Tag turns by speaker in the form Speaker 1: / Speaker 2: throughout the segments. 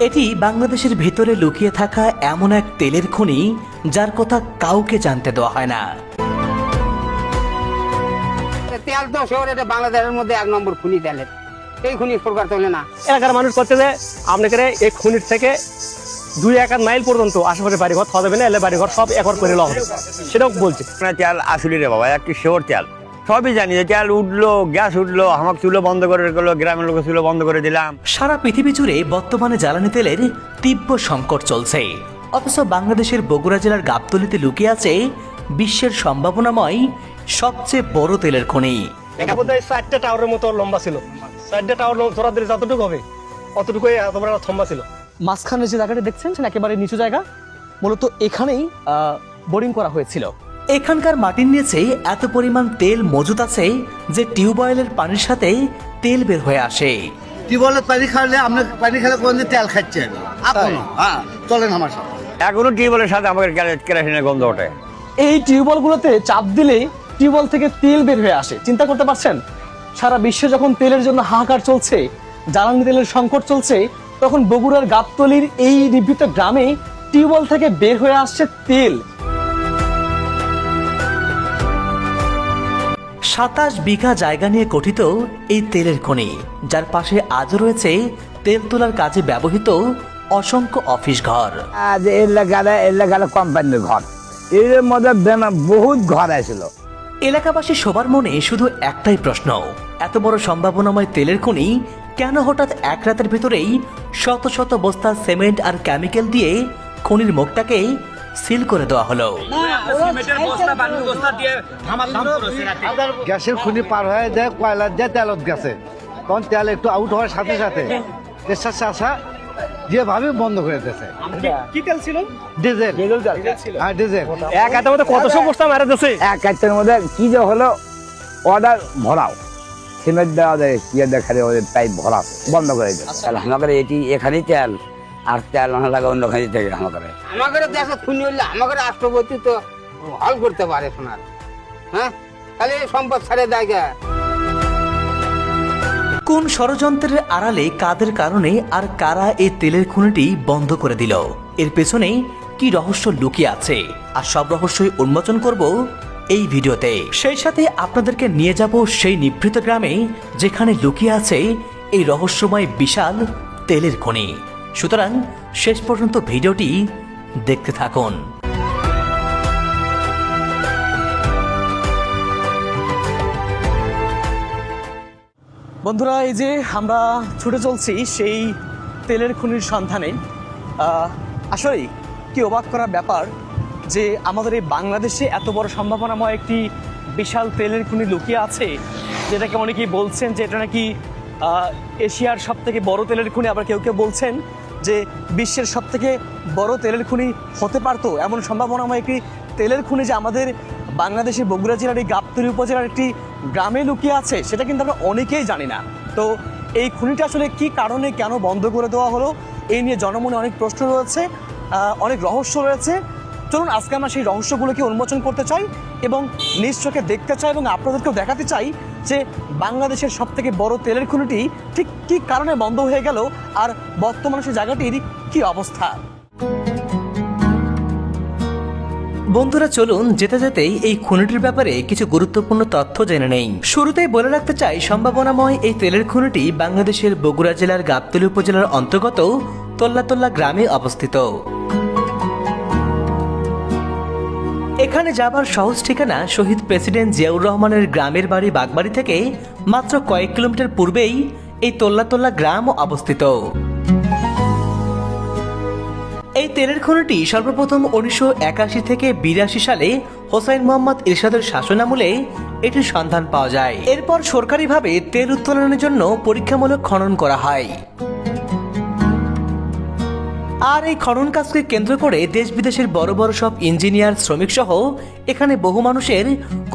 Speaker 1: এটি বাংলাদেশের ভেতরে লুকিয়ে থাকা এমন এক তেলের খনি যার কথা কাউকে জানতে দেওয়া হয় না।
Speaker 2: তেল তো শহরে বাংলাদেশের মধ্যে 1 নম্বর খনি তেলের, এই খনি সরকার তোলে না।
Speaker 3: এলাকার মানুষ করতে যে আপনাকে এই খনির থেকে 2-1 মাইল পর্যন্ত আশেপাশে বাড়িঘর খাওয়া যাবে না, এলে বাড়িঘর সব একর করে লওয়া হবে, সেটাও বলছে।
Speaker 4: তেল আসলে রে বাবা, একটি শিওর তেল, সবই জানি যে তেল উঠলো, গ্যাস উঠলো, আমাকে চুলো বন্ধ করে গেলো, গ্রামের লোকের চুলো বন্ধ করে দিলাম।
Speaker 1: সারা পৃথিবী জুড়ে বর্তমানে জ্বালানি তেলের তীব্র সংকট চলছে, অথচ বাংলাদেশের বগুড়া জেলার গাবতলীতে লুকিয়ে আছে বিশ্বের সম্ভাবনাময় সবচেয়ে বড় তেলের খনি।
Speaker 3: এটা বোধহয় 4টা টাওয়ারের মতো লম্বা ছিল, 4টা টাওয়ার জোড়া দিলে যতটুকু হবে অতটুকুই এত বড় থম্বা ছিল। মাঝখানে যে জায়গাটা দেখছেন সেটা একেবারে নিচু জায়গা, মূলত এখানেই বোরিং করা হয়েছিল।
Speaker 1: এখানকার মাটির নিচে এত পরিমাণ তেল মজুদ আছে যে টিউবওয়েলের পানির সাথে তেল বের হয়ে আসে।
Speaker 5: টিউবওয়েলের পানি খাওয়ালে আমরা পানি খেলে কোনদিন তেল খাচ্ছেন এখনো? হ্যাঁ, চলেন আমার সাথে।
Speaker 4: এখনো টিউবওয়েলের সাথে আমাদের কেরোসিনের গন্ধ ওঠে।
Speaker 3: এই টিউবওয়েলগুলোতে চাপ দিলে টিউবওয়েল থেকে তেল বের হয়ে আসে। চিন্তা করতে পারছেন, সারা বিশ্বে যখন তেলের জন্য হাহাকার চলছে, জ্বালানি তেলের সংকট চলছে, তখন বগুড়ার গাবতলীর এই নিভৃত গ্রামে টিউবওয়েল থেকে বের হয়ে আসছে তেল।
Speaker 1: 27 বিঘা জায়গা নিয়ে গঠিত এই তেলের খনি, যার পাশে আজও রয়েছে তেল তোলার কাজে ব্যবহৃত অসংখ্য অফিস ঘর।
Speaker 2: আজ এর লাগালে কোম্পানির ঘর, এর মধ্যে বহুত ঘর আছিল।
Speaker 1: এলাকাবাসী সবার মনে শুধু একটাই প্রশ্ন, এত বড় সম্ভাবনাময় তেলের খনি কেন হঠাৎ এক রাতের ভিতরেই শত শত বস্তা সিমেন্ট আর কেমিক্যাল দিয়ে খনির মুখটাকে সিল করে দেওয়া হলো?
Speaker 5: গ্যাসের খুনি পার হয়ে যায়, কয়লার যায় তেলত গেছে, তখন তেল একটু আউট হওয়ার সাথে সাথে দেশের চাষা যেভাবে বন্ধ করে দিয়েছে।
Speaker 3: কি তেল ছিল?
Speaker 5: ডিজেল। হ্যাঁ, ডিজেল।
Speaker 3: এক হাতের মধ্যে কত সব বস্তা মারা যাচ্ছে।
Speaker 2: এক কাজের মধ্যে কি যে হলো, অর্ডার ভরাও, সিমেন্ট দেওয়া যায়, ইয়ে দেখালে ওদের পাইপ ভরা বন্ধ করে দেয়।
Speaker 6: আমাদের এটি এখানেই তেল, আর তেল না লাগে অন্য খানি থেকে
Speaker 2: আমাদের দেশে খুনি হইলে আমাদের রাষ্ট্রপতি তো হল করতে পারে শোনার, হ্যাঁ, তাহলে সম্পদ ছাড়ে দেয়।
Speaker 1: কোন ষড়যন্ত্রের আড়ালে কাদের কারণে আর কারা এই তেলের খনিটি বন্ধ করে দিল? এর পেছনে কি রহস্য লুকিয়ে আছে? আর সব রহস্যই উন্মোচন করব এই ভিডিওতে। সেই সাথে আপনাদেরকে নিয়ে যাব সেই নিভৃত গ্রামে যেখানে লুকিয়ে আছে এই রহস্যময় বিশাল তেলের খনি। সুতরাং শেষ পর্যন্ত ভিডিওটি দেখতে থাকুন।
Speaker 3: বন্ধুরা, এই যে আমরা ছুটে চলছি সেই তেলের খনির সন্ধানে। আসলে কি অবাক করার ব্যাপার যে আমাদের এই বাংলাদেশে এত বড় সম্ভাবনাময় একটি বিশাল তেলের খনি লুকিয়ে আছে, যেটাকে অনেকেই বলছেন যে এটা নাকি এশিয়ার সব থেকে বড় তেলের খনি। আবার কেউ কেউ বলছেন যে বিশ্বের সব থেকে বড় তেলের খনি হতে পারতো এমন সম্ভাবনাময় একটি তেলের খনি যে আমাদের বাংলাদেশের বগুড়া জেলার এই গাবতলী উপজেলার একটি গ্রামে লুকিয়ে আছে, সেটা কিন্তু আমরা অনেকেই জানি না। তো এই খনিটা আসলে কি কারণে কেন বন্ধ করে দেওয়া হলো, এই নিয়ে জনমনে অনেক প্রশ্ন রয়েছে, অনেক রহস্য রয়েছে। চলুন আজকে আমরা সেই রহস্যগুলোকে উন্মোচন করতে চাই এবং নিজ চোখে দেখতে চাই এবং আপনাদেরকেও দেখাতে চাই যে বাংলাদেশের সব থেকে বড় তেলের খনিটি ঠিক কী কারণে বন্ধ হয়ে গেল আর বর্তমানে সেই জায়গাটির কী অবস্থা।
Speaker 1: বন্ধুরা, চলুন যেতে যেতেই এই খনিটির ব্যাপারে কিছু গুরুত্বপূর্ণ তথ্য জেনে নেই। শুরুতেই বলে রাখতে চাই, সম্ভাবনাময় এই তেলের খনিটি বাংলাদেশের বগুড়া জেলার গাবতলী উপজেলার অন্তর্গত তোল্লাতোল্লা গ্রামে অবস্থিত। এখানে যাবার সহজ ঠিকানা শহীদ প্রেসিডেন্ট জিয়াউর রহমানের গ্রামের বাড়ি বাগবাড়ি থেকে মাত্র কয়েক কিলোমিটার পূর্বেই এই তোল্লাতোল্লা গ্রাম অবস্থিত। এই তেলের খনিটি সর্বপ্রথম 1981 থেকে 82 সালে হোসাইন মোহাম্মদ এরশাদের শাসনামলে এটির সন্ধান পাওয়া যায়। এরপর সরকারিভাবে তেল উত্তোলনের জন্য পরীক্ষামূলক খনন করা হয়। আর এই খনন কাজকে কেন্দ্র করে দেশ বিদেশের বড় বড় সব ইঞ্জিনিয়ার, শ্রমিক সহ এখানে বহু মানুষের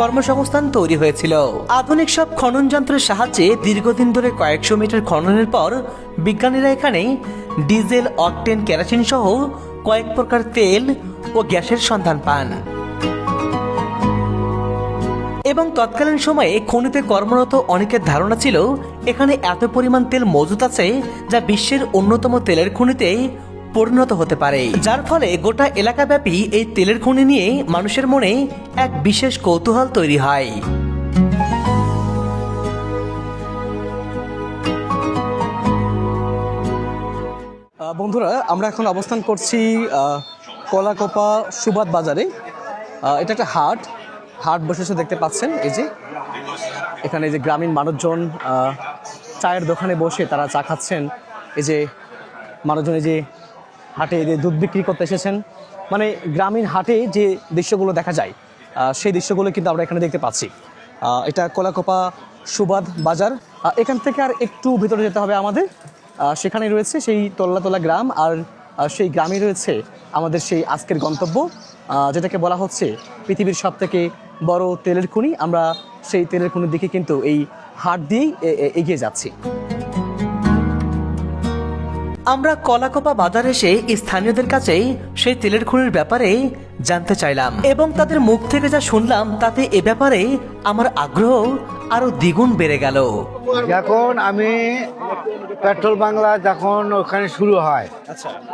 Speaker 1: কর্মসংস্থান তৈরি হয়েছিল। আধুনিক সব খনন যন্ত্রের সাহায্যে দীর্ঘদিন ধরে কয়েকশো মিটার খননের পর বিজ্ঞানীরা এখানে ডিজেল, অকটেন, কেরোসিন সহ কয়েক প্রকার তেল ও গ্যাসের সন্ধান পান। এবং তৎকালীন সময়ে খনিতে কর্মরত অনেকের ধারণা ছিল এখানে এত পরিমাণ তেল মজুত আছে যা বিশ্বের অন্যতম তেলের খনিতে পরিণত হতে পারে, যার ফলে গোটা এলাকাব্যাপী এই তেলের খনি নিয়ে মানুষের মনে এক বিশেষ কৌতূহল তৈরি হয়।
Speaker 3: বন্ধুরা, আমরা এখন অবস্থান করছি কলাকোপা সুবাদ বাজারে। এটা একটা হাট বসেছে দেখতে পাচ্ছেন। এই যে এখানে যে গ্রামীণ মানুষজন চায়ের দোকানে বসে তারা চা খাচ্ছেন। এই যে মানুষজন এই যে হাটে যে দুধ বিক্রি করতে এসেছেন, মানে গ্রামীণ হাটে যে দৃশ্যগুলো দেখা যায় সেই দৃশ্যগুলো কিন্তু আমরা এখানে দেখতে পাচ্ছি। এটা কলাকোপা সুবাদ বাজার। এখান থেকে আর একটু ভিতরে যেতে হবে আমাদের। সেখানে রয়েছে সেই তল্লাতলা গ্রাম, আর সেই গ্রামে রয়েছে আমাদের সেই আজকের গন্তব্য, যেটাকে বলা হচ্ছে পৃথিবীর সবথেকে বড় তেলের খনি। আমরা সেই তেলের খনির দিকে কিন্তু এই হাট দিয়েই এগিয়ে যাচ্ছি।
Speaker 1: আমরা কলাকোপা বাজার এসে স্থানীয়দের কাছে সেই তেলের খনির ব্যাপারে জানতে চাইলাম এবং তাদের মুখ থেকে যা শুনলাম তাতে এ ব্যাপারে আমার আগ্রহ আরো দ্বিগুণ বেড়ে গেল।
Speaker 5: এখন আমি পেট্রোল বাংলা যখন ওখানে শুরু হয়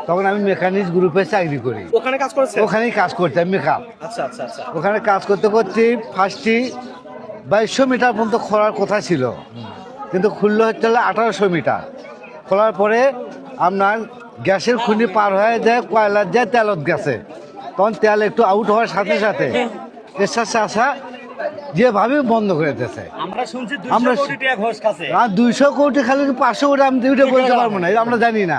Speaker 5: তখন আমি মেকানিক গ্রুপে চাকরি করি।
Speaker 3: ওখানে কাজ করেছে?
Speaker 5: ওখানেই কাজ করতাম মেকআপ।
Speaker 3: আচ্ছা আচ্ছা আচ্ছা।
Speaker 5: ওখানে কাজ করতে করতে ফার্স্টে 2200 মিটার পর্যন্ত খোলার কথা ছিল, কিন্তু খুললো হচ্ছে 1800 মিটার। খোলার পরে আপনার গ্যাসের খুনি পার হয়ে যায় কয়লার যায় তেলত গেছে, তখন তেল একটু আউট হওয়ার সাথে সাথে এর আসা যেভাবে বন্ধ করে দিয়েছে। আমরা 200 কোটি খালি 500 কোটি আমি উঠে বলতে পারবো না, আমরা জানি না,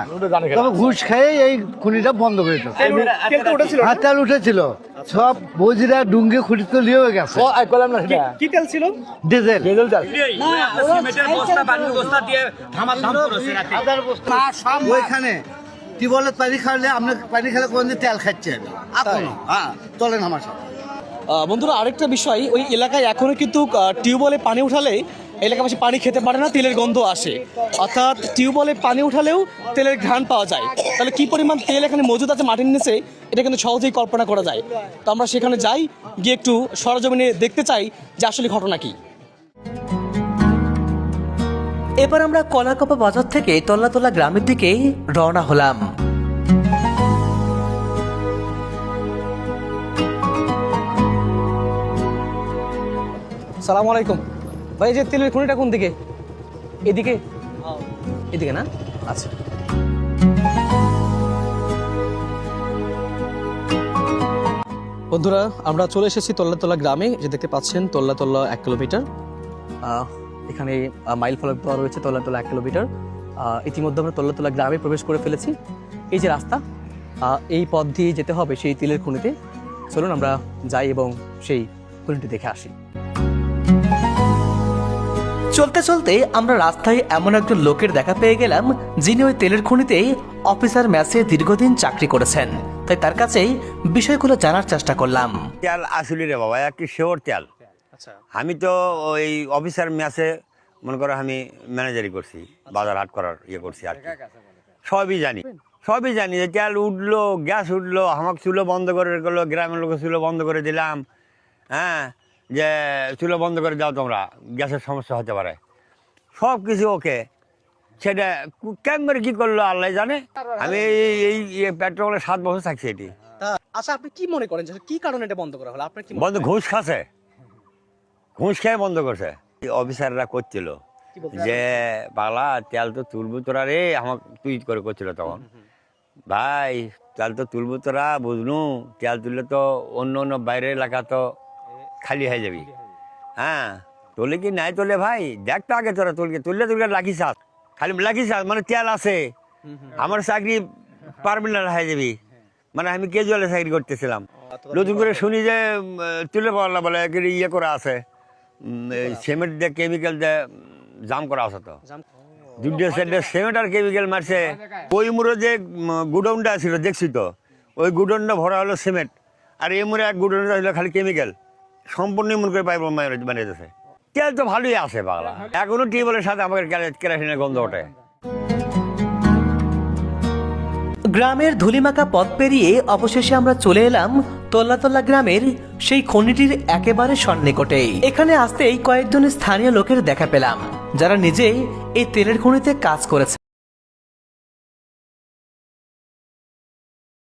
Speaker 5: তবে ঘুষ খেয়ে এই খুনিটা বন্ধ করে দিয়েছে। হ্যাঁ, তেল উঠেছিল, সব বজিরা ডুঙ্গে খুঁটি তো লিয়ে গেছে।
Speaker 3: কি তেল ছিল?
Speaker 5: ডিজেল ওইখানে টিউবওয়েলের পানি খাওয়ালে আপনার পানি খেলে কোনদিন তেল খাচ্ছেন আপনি? হ্যাঁ, চলেন আমার সাথে।
Speaker 3: বন্ধুরা, আরেকটা বিষয়, ওই এলাকায় এখনো কিন্তু টিউবওয়েলে পানি উঠালে এলাকাবাসী পানি খেতে পারে না, তেলের গন্ধ আসে। অর্থাৎ টিউবওয়েলে পানি উঠালেও তেলের ঘ্রাণ পাওয়া যায়। তাহলে কি পরিমাণ তেল এখানে মজুদ আছে মাটির নিচে, এটা কিন্তু সহজেই কল্পনা করা যায়। তো আমরা সেখানে যাই, গিয়ে একটু সরজমিনে দেখতে চাই যে আসলে ঘটনা কি।
Speaker 1: এবার আমরা কলাকোপা বাজার থেকে তল্লাতলা গ্রামের দিকে রওনা হলাম।
Speaker 3: সালাম আলাইকুম ভাই, এই যে তেলের খনিটা কোন দিকে? এদিকে? এদিকে না? আচ্ছা। বন্ধুরা, আমরা চলে এসেছি তল্লাতলা গ্রামে। যে দেখতে পাচ্ছেন তল্লাতলা 1 কিলোমিটার। এখানে মাইল ফলক দেওয়া রয়েছে তল্লাতলা 1 কিলোমিটার। ইতিমধ্যে আমরা তল্লাতলা গ্রামে প্রবেশ করে ফেলেছি। এই যে রাস্তা, এই পথ দিয়ে যেতে হবে সেই তেলের খনিতে। চলুন আমরা যাই এবং সেই খনিটি দেখে আসি।
Speaker 1: চলতে চলতে আমরা রাস্তায় এমন একজন লোকের দেখা পেয়ে গেলাম যিনি ওই তেলের খনিতে অফিসার ম্যাচে দীর্ঘদিন চাকরি করেছেন, তাই তার কাছে বিষয়গুলো জানার চেষ্টা করলাম।
Speaker 4: তেল আসলে রে বাবা একটি শিওর তেল। আমি তো ওই অফিসার ম্যাচে মনে করো আমি ম্যানেজারি করছি, বাজার হাট করার ইয়ে করছি আর কি। সবই জানি যে তেল উঠলো, গ্যাস উঠলো, আমাকে চুলো বন্ধ করে গেলো, গ্রামের লোকের চুলো বন্ধ করে দিলাম। হ্যাঁ, যে চুলো বন্ধ করে দাও তোমরা, গ্যাসের সমস্যা হতে পারে, সব কিছু ওকে। সেটা কেমন কি করলো আল্লাহ জানে। আমি এই পেট্রোলের 7 বছর থাকছি এটি।
Speaker 3: আচ্ছা, আপনি কি মনে করেন কি কারণে এটা বন্ধ করা হলো? আপনার কি
Speaker 4: বন্ধ? ঘুষ খাচ্ছে, ঘুষ খেয়ে বন্ধ করছে। অফিসাররা করছিল যে পাগলা তেল তো তুলবো তোরা রে, আমাকে টুইট করে করছিল তখন, ভাই তেল তো তুলবো তোরা, বুঝলু তেল তুললে তো অন্য অন্য বাইরের এলাকা তো খালি হয়ে যাবি। হ্যাঁ, তোলে কি নাই তোলে ভাই, দেখ তো আগে তোরা তুললে লাগিস, খালি লাগিস, মানে তেল আছে, আমার চাকরি পারমানেন্ট হয়ে যাবি। মানে আমি ক্যাজুয়ালে চাকরি করতেছিলাম, নতুন করে শুনি যে তুলে পারলা বলে ইয়ে করা আছে, সিমেন্ট দিয়ে কেমিক্যাল দিয়ে জাম করা আছে। তো 2 সাইডে সিমেন্ট আর কেমিক্যাল মারছে। ওই মুড়ে যে গুডাউনটা ছিল দেখছি তো, ওই গুডাউনটা ভরা হলো সিমেন্ট, আর এই মুড়ে এক গুডাউনটা হলো খালি কেমিক্যাল, সম্পূর্ণ মনে করে পাইপ বানিয়েছে। তেল তো ভালোই আসে বাংলা, এখনো টিউবওয়েলের সাথে আমাদের কেরাসিনের গন্ধ ওঠে।
Speaker 1: গ্রামের ধুলিমাখা পথ পেরিয়ে অবশেষে আমরা চলে এলাম তল্লাতল্লা গ্রামের সেই খনিটির একেবারে সন্নিকটে। এখানে আসতেই কয়েকজন স্থানীয় লোকের দেখা পেলাম, যারা নিজে এই তেলের খনিতে কাজ করেছে।